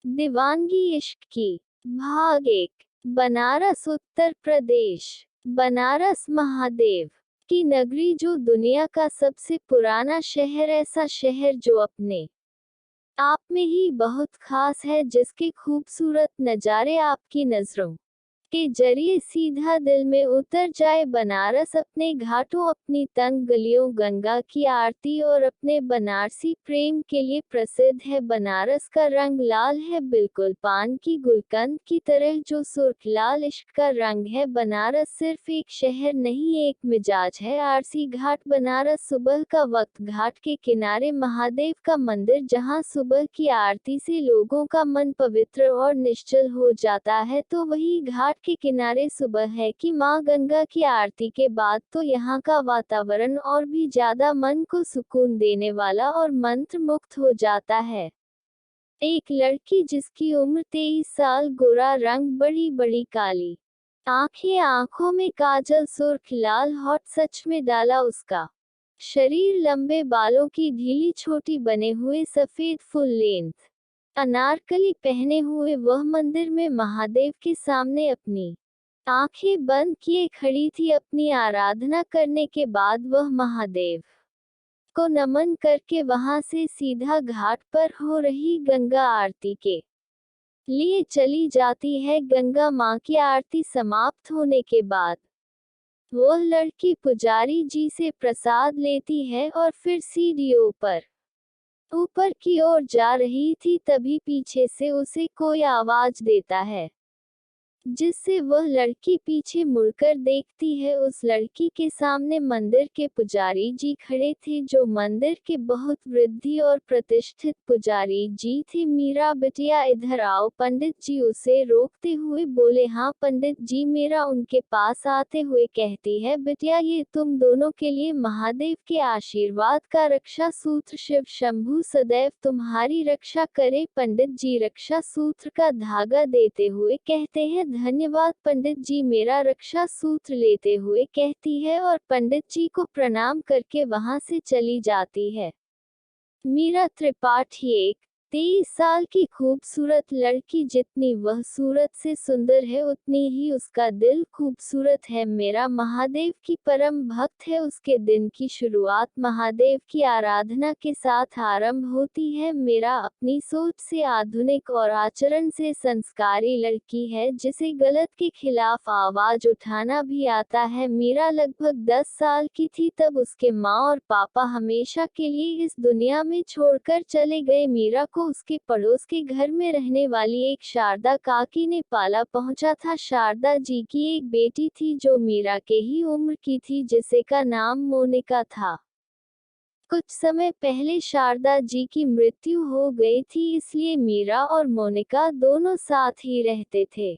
दीवानगी इश्क की। भाग एक। बनारस उत्तर प्रदेश। बनारस महादेव की नगरी, जो दुनिया का सबसे पुराना शहर, ऐसा शहर जो अपने आप में ही बहुत खास है, जिसके खूबसूरत नज़ारे आपकी नज़रों के जरिए सीधा दिल में उतर जाए। बनारस अपने घाटों, अपनी तंग गलियों, गंगा की आरती और अपने बनारसी प्रेम के लिए प्रसिद्ध है। बनारस का रंग लाल है, बिल्कुल पान की गुलकंद की तरह, जो सुर्ख लाल इश्क का रंग है। बनारस सिर्फ एक शहर नहीं, एक मिजाज है। आरसी घाट बनारस। सुबह का वक्त घाट के किनारे महादेव का मंदिर, जहां सुबह की आरती से लोगों का मन पवित्र और निश्चल हो जाता है, तो वही घाट के किनारे सुबह है कि मां गंगा की आरती के बाद तो यहाँ का वातावरण और भी ज्यादा मन को सुकून देने वाला और मंत्र मुक्त हो जाता है। एक लड़की जिसकी उम्र 23 साल, गोरा रंग, बड़ी बड़ी काली आंखें, आंखों में काजल, सुर्ख लाल होठ, सच में डाला उसका शरीर, लंबे बालों की ढीली छोटी बने हुए सफेद फुल लेंथ अनारकली पहने हुए वह मंदिर में महादेव के सामने अपनी आंखें बंद किए खड़ी थी। अपनी आराधना करने के बाद वह महादेव को नमन करके वहां से सीधा घाट पर हो रही गंगा आरती के लिए चली जाती है। गंगा मां की आरती समाप्त होने के बाद वह लड़की पुजारी जी से प्रसाद लेती है और फिर सीढ़ियों पर ऊपर की ओर जा रही थी, तभी पीछे से उसे कोई आवाज देता है, जिससे वह लड़की पीछे मुड़कर देखती है। उस लड़की के सामने मंदिर के पुजारी जी खड़े थे, जो मंदिर के बहुत वृद्धि और प्रतिष्ठित पुजारी जी थे। मीरा, बिटिया इधर आओ। पंडित जी उसे रोकते हुए बोले। हाँ पंडित जी। मीरा उनके पास आते हुए कहती है, बिटिया ये तुम दोनों के लिए महादेव के आशीर्वाद का रक्षा सूत्र। शिव शंभू सदैव तुम्हारी रक्षा करे। पंडित जी रक्षा सूत्र का धागा देते हुए कहते हैं, धन्यवाद पंडित जी। मेरा रक्षा सूत्र लेते हुए कहती है और पंडित जी को प्रणाम करके वहां से चली जाती है। मीरा त्रिपाठी एक 23 साल की खूबसूरत लड़की, जितनी वह सूरत से सुंदर है, उतनी ही उसका दिल खूबसूरत है। मेरा महादेव की परम भक्त है। उसके दिन की शुरुआत महादेव की आराधना के साथ आरंभ होती है। मेरा अपनी सोच से आधुनिक और आचरण से संस्कारी लड़की है, जिसे गलत के खिलाफ आवाज उठाना भी आता है। मीरा लगभग 10 साल की थी तब उसके माँ और पापा हमेशा के लिए इस दुनिया में छोड़कर चले गए। मीरा को उसके पड़ोस के घर में रहने वाली एक शारदा काकी ने पाला पहुंचा था। शारदा जी की एक बेटी थी जो मीरा के ही उम्र की थी, जिसे का नाम मोनिका था। कुछ समय पहले शारदा जी की मृत्यु हो गई थी, इसलिए मीरा और मोनिका दोनों साथ ही रहते थे।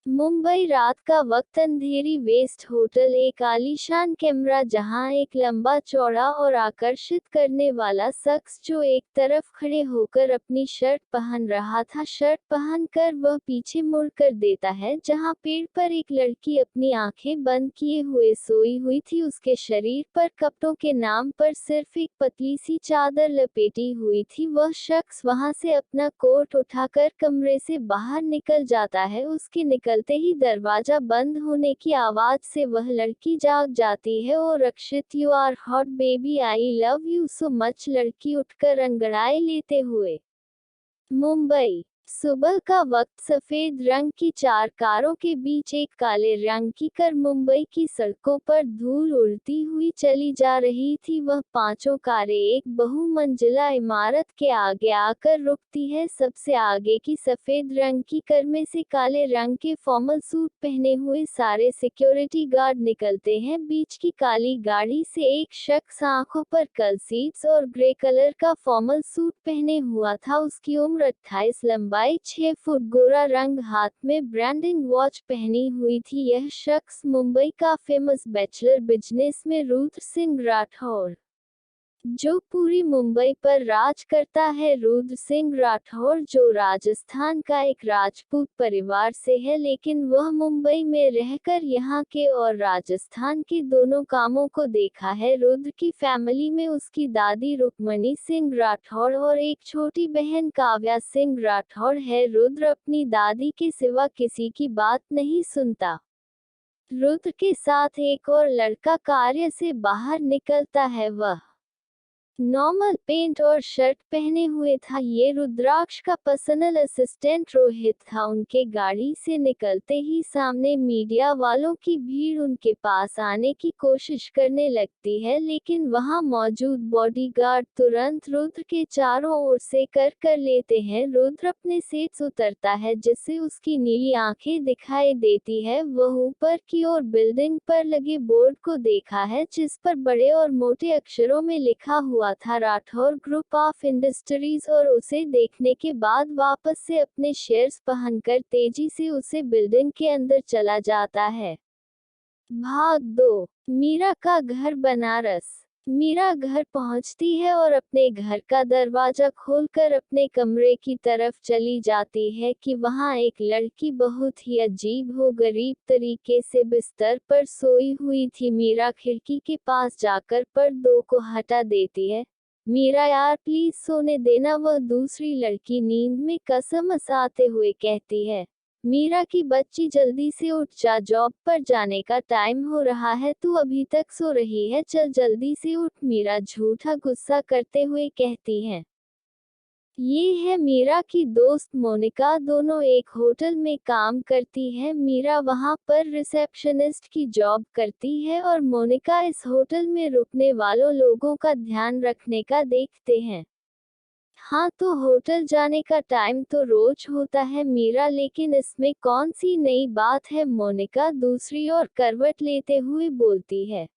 मुंबई। रात का वक्त। अंधेरी वेस्ट होटल। एक आलीशान कमरा, जहां एक लंबा चौड़ा और आकर्षित करने वाला शख्स, जो एक तरफ खड़े होकर अपनी शर्ट पहन रहा था, शर्ट पहनकर वह पीछे मुड़ कर देता है, जहां पेड़ पर एक लड़की अपनी आंखें बंद किए हुए सोई हुई थी। उसके शरीर पर कपड़ों के नाम पर सिर्फ एक पतली सी चादर लपेटी हुई थी। वह शख्स वहां से अपना कोट उठाकर कमरे से बाहर निकल जाता है। उसके निकलते ही दरवाजा बंद होने की आवाज से वह लड़की जाग जाती है और Rakshit, you are hot baby, I love you so much. लड़की उठकर अंगड़ाई लेते हुए मुंबई। सुबह का वक्त। सफेद रंग की 4 कारों के बीच एक काले रंग की कार मुंबई की सड़कों पर धूल उड़ती हुई चली जा रही थी। वह पांचों कारें एक बहुमंजिला इमारत के आगे आकर रुकती है। सबसे आगे की सफेद रंग की कार में से काले रंग के फॉर्मल सूट पहने हुए सारे सिक्योरिटी गार्ड निकलते हैं। बीच की काली गाड़ी से एक शख्स आंखों पर कर्ल्स और ग्रे कलर का फॉर्मल सूट पहने हुआ था। उसकी उम्र 28, लंबाई 6 फुट, गोरा रंग, हाथ में ब्रांडिंग वॉच पहनी हुई थी। यह शख्स मुंबई का फेमस बैचलर बिजनेस में रुद्र सिंह राठौर जो पूरी मुंबई पर राज करता है। रुद्र सिंह राठौर जो राजस्थान का एक राजपूत परिवार से है, लेकिन वह मुंबई में रहकर यहाँ के और राजस्थान के दोनों कामों को देखा है। रुद्र की फैमिली में उसकी दादी रुक्मणी सिंह राठौर और एक छोटी बहन काव्या सिंह राठौर है। रुद्र अपनी दादी के सिवा किसी की बात नहीं सुनता। रुद्र के साथ एक और लड़का कार्य से बाहर निकलता है। वह नॉर्मल पेंट और शर्ट पहने हुए था। ये रुद्राक्ष का पर्सनल असिस्टेंट रोहित था। उनके गाड़ी से निकलते ही सामने मीडिया वालों की भीड़ उनके पास आने की कोशिश करने लगती है, लेकिन वहां मौजूद बॉडीगार्ड तुरंत रुद्र के चारों ओर से कर लेते हैं। रुद्र अपने सीट से उतरता है, जिससे उसकी नीली आंखें दिखाई देती है। वह ऊपर की ओर बिल्डिंग पर लगे बोर्ड को देखा है, जिस पर बड़े और मोटे अक्षरों में लिखा हुआ था राठौर ग्रुप ऑफ इंडस्ट्रीज, और उसे देखने के बाद वापस से अपने शेयर्स पहनकर तेजी से उसे बिल्डिंग के अंदर चला जाता है। भाग 2। मीरा का घर बनारस। मीरा घर पहुंचती है और अपने घर का दरवाजा खोलकर अपने कमरे की तरफ चली जाती है कि वहां एक लड़की बहुत ही अजीब हो गरीब तरीके से बिस्तर पर सोई हुई थी। मीरा खिड़की के पास जाकर पर्दों को हटा देती है। मीरा यार प्लीज सोने देना, वह दूसरी लड़की नींद में कसमस आते हुए कहती है। मीरा की बच्ची जल्दी से उठ जा, जॉब पर जाने का टाइम हो रहा है, तू अभी तक सो रही है, चल जल्दी से उठ, मीरा झूठा गुस्सा करते हुए कहती है। ये है मीरा की दोस्त मोनिका, दोनों एक होटल में काम करती है। मीरा वहां पर रिसेप्शनिस्ट की जॉब करती है और मोनिका इस होटल में रुकने वालों लोगों का ध्यान रखने का देखते हैं। हाँ तो होटल जाने का टाइम तो रोज होता है मीरा, लेकिन इसमें कौन सी नई बात है, मोनिका दूसरी ओर करवट लेते हुए बोलती है।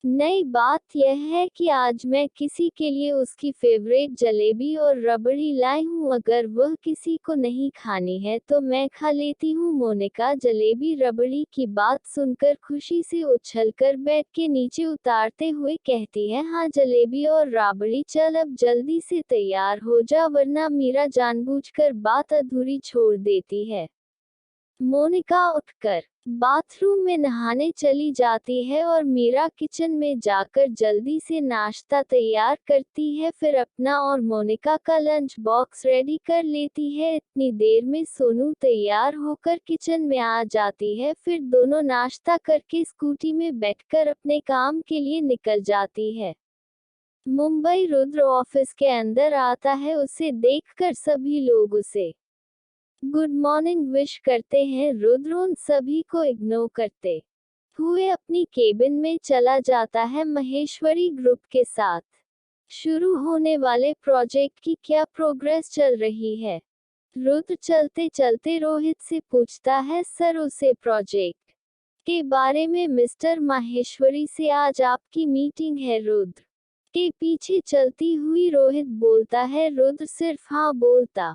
नई बात यह है कि आज मैं किसी के लिए उसकी फेवरेट जलेबी और रबड़ी लाई हूँ, अगर वह किसी को नहीं खानी है तो मैं खा लेती हूँ। मोनिका जलेबी रबड़ी की बात सुनकर खुशी से उछलकर बेड के नीचे उतारते हुए कहती है, हाँ जलेबी और रबड़ी, चल अब जल्दी से तैयार हो जा वरना मीरा जानबूझकर बात अधूरी छोड़ देती है। मोनिका उठकर बाथरूम में नहाने चली जाती है और मीरा किचन में जाकर जल्दी से नाश्ता तैयार करती है, फिर अपना और मोनिका का लंच बॉक्स रेडी कर लेती है। इतनी देर में सोनू तैयार होकर किचन में आ जाती है, फिर दोनों नाश्ता करके स्कूटी में बैठकर अपने काम के लिए निकल जाती है। मुंबई रुद्र ऑफिस के अंदर आता है, उसे देखकर सभी लोग उसे गुड मॉर्निंग विश करते हैं। रुद्र उन सभी को इग्नोर करते हुए अपनी केबिन में चला जाता है। महेश्वरी ग्रुप के साथ शुरू होने वाले प्रोजेक्ट की क्या प्रोग्रेस चल रही है? रुद्र चलते चलते रोहित से पूछता है, सर उसे प्रोजेक्ट के बारे में मिस्टर माहेश्वरी से आज आपकी मीटिंग है? रुद्र के पीछे चलती हुई रोहित बोलता है। रुद्र सिर्फ हाँ बोलता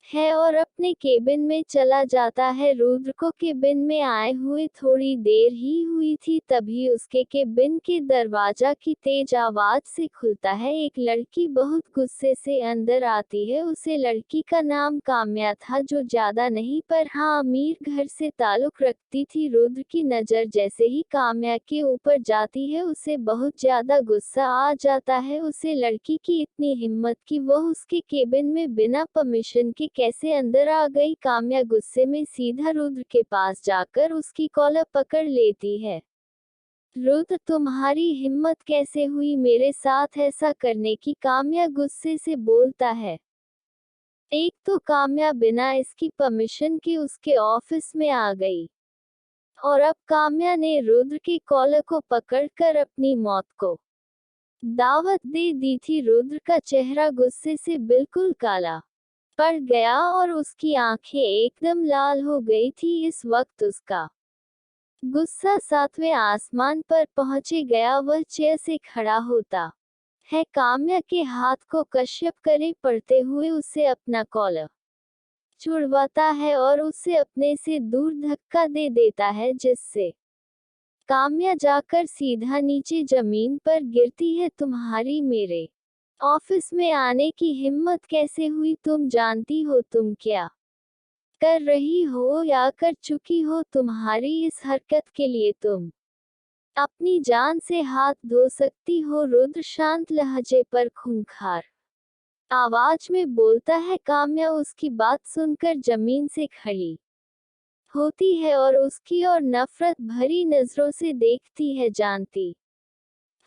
है और अपने केबिन में चला जाता है। रुद्र को केबिन में आए हुए थोड़ी देर ही हुई थी, तभी उसके केबिन के दरवाजा की तेज आवाज से खुलता है। एक लड़की बहुत गुस्से से अंदर आती है। उसे लड़की का नाम काम्या था, जो ज्यादा नहीं पर हाँ अमीर घर से ताल्लुक रखती थी। रुद्र की नजर जैसे ही काम्या के ऊपर जाती है, उसे बहुत ज्यादा गुस्सा आ जाता है। उसे लड़की की इतनी हिम्मत कि वह उसके केबिन में बिना परमिशन के कैसे अंदर आ गई। काम्या गुस्से में सीधा रुद्र के पास जाकर उसकी कॉलर पकड़ लेती है। रुद्र तुम्हारी हिम्मत कैसे हुई मेरे साथ ऐसा करने की? काम्या गुस्से से बोलता है। एक तो काम्या बिना इसकी परमिशन के उसके ऑफिस में आ गई, और अब काम्या ने रुद्र की कॉलर को पकड़कर अपनी मौत को दावत दे दी थी। रुद्र का चेहरा गुस्से से बिल्कुल काला पड़ गया और उसकी आंखें एकदम लाल हो गई थी। इस वक्त उसका गुस्सा सातवें आसमान पर पहुंचे गया। वह चेयर से खड़ा होता है, काम्या के हाथ को कश्यप करे पड़ते हुए उसे अपना कॉलर छुड़वाता है और उसे अपने से दूर धक्का दे देता है, जिससे काम्या जाकर सीधा नीचे जमीन पर गिरती है। तुम्हारी मेरे ऑफिस में आने की हिम्मत कैसे हुई? तुम जानती हो तुम क्या कर रही हो या कर चुकी हो? तुम्हारी इस हरकत के लिए तुम अपनी जान से हाथ धो सकती हो। रुद्र शांत लहजे पर खूंखार आवाज में बोलता है। काम्या उसकी बात सुनकर जमीन से खड़ी होती है और उसकी और नफरत भरी नजरों से देखती है। जानती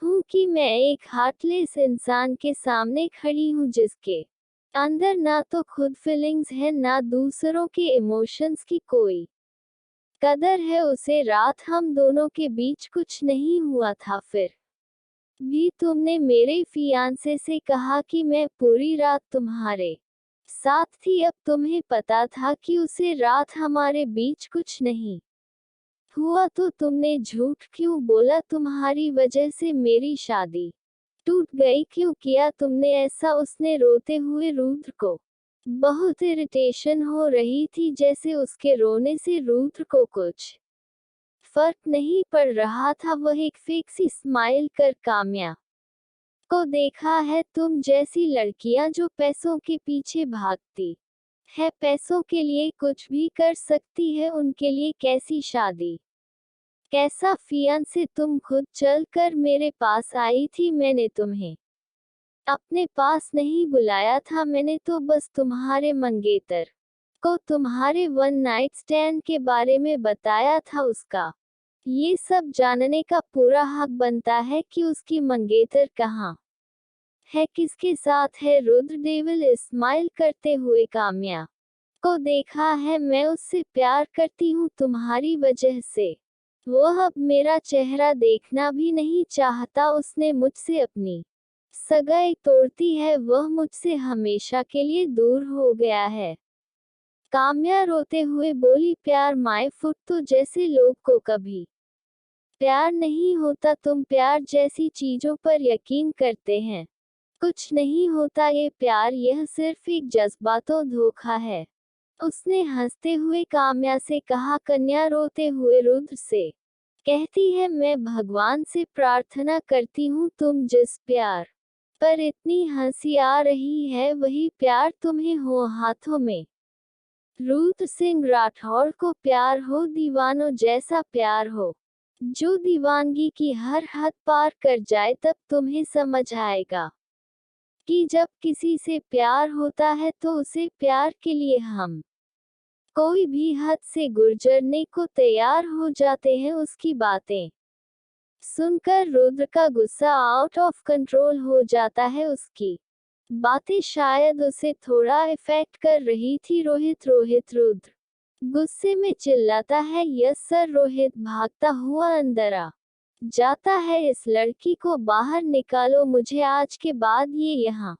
हूँ कि मैं एक हार्टलेस इंसान के सामने खड़ी हूँ जिसके अंदर ना तो खुद फीलिंग्स है ना दूसरों के इमोशंस की कोई कदर है। उसे रात हम दोनों के बीच कुछ नहीं हुआ था, फिर भी तुमने मेरे फियांसे से कहा कि मैं पूरी रात तुम्हारे साथ थी। अब तुम्हें पता था कि उसे रात हमारे बीच कुछ नहीं हुआ तो तुमने झूठ क्यों बोला? तुम्हारी वजह से मेरी शादी टूट गई। क्यों किया तुमने ऐसा? उसने रोते हुए रुद्र को बहुत इरिटेशन हो रही थी, जैसे उसके रोने से रुद्र को कुछ फर्क नहीं पड़ रहा था। वह एक फेक सी स्माइल कर काम्या को देखा है। तुम जैसी लड़कियां जो पैसों के पीछे भागती है, पैसों के लिए कुछ भी कर सकती है, उनके लिए कैसी शादी, कैसा फियांसे? तुम खुद चल कर मेरे पास आई थी। मैंने तुम्हें अपने पास नहीं बुलाया था, मैंने तो बस तुम्हारे मंगेतर को तुम्हारे वन नाइट स्टैंड के बारे में बताया था। उसका ये सब जानने का पूरा हक बनता है कि उसकी मंगेतर कहाँ है, किसके साथ है। रुद्र डेविल स्माइल करते हुए काम्या को देखा है। मैं उससे प्यार करती हूँ तुम्हारी वजह से। वह अब मेरा चेहरा देखना भी नहीं चाहता। उसने मुझसे अपनी सगाई तोड़ती है। वह मुझसे हमेशा के लिए दूर हो गया है। काम्या रोते हुए बोली, प्यार माय फुट तो जैसे लोग को कभी प्यार नहीं होता। तुम प्यार जैसी चीजों पर यकीन करते हैं। कुछ नहीं होता ये प्यार, यह सिर्फ एक जज्बातों धोखा है। उसने हंसते हुए काम्या से कहा। कन्या रोते हुए रुद्र से कहती है, मैं भगवान से प्रार्थना करती हूँ तुम जिस प्यार पर इतनी हंसी आ रही है वही प्यार तुम्हें हो हाथों में। रुद्र सिंह राठौड़ को प्यार हो, दीवानों जैसा प्यार हो, जो दीवानगी की हर हद पार कर जाए। तब तुम्हें समझ आएगा कि जब किसी से प्यार होता है तो उसे प्यार के लिए हम कोई भी हद से गुजरने को तैयार हो जाते हैं। उसकी बातें सुनकर रुद्र का गुस्सा आउट ऑफ कंट्रोल हो जाता है। उसकी बातें शायद उसे थोड़ा इफेक्ट कर रही थी। रोहित रोहित रुद्र गुस्से में चिल्लाता है। Yes sir. रोहित भागता हुआ अंदर आ जाता है। इस लड़की को बाहर निकालो, मुझे आज के बाद ये यहाँ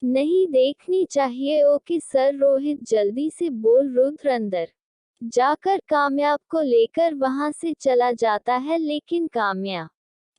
नहीं देखनी चाहिए। Okay sir. रोहित जल्दी से बोल। रुद्र अंदर जाकर काम्या को लेकर वहां से चला जाता है, लेकिन काम्या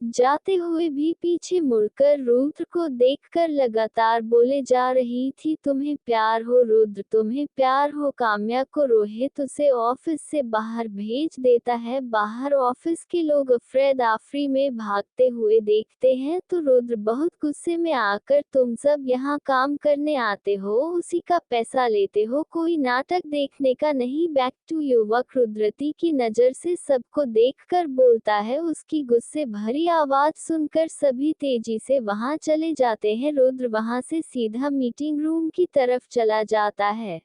जाते हुए भी पीछे मुड़कर रुद्र को देखकर लगातार बोले जा रही थी, तुम्हें प्यार हो रुद्र, तुम्हें प्यार हो। काम्या को रोहित उसे ऑफिस से बाहर भेज देता है। बाहर ऑफिस के लोग अफरे आफरी में भागते हुए देखते हैं तो रुद्र बहुत गुस्से में आकर, तुम सब यहाँ काम करने आते हो, उसी का पैसा लेते हो, कोई नाटक देखने का नहीं। बैक टू युवक रुद्रती की नज़र से सबको देखकर बोलता है। उसकी गुस्से भरी आवाज सुनकर सभी तेजी से वहां चले जाते हैं। रुद्र वहां से सीधा मीटिंग रूम की तरफ चला जाता है।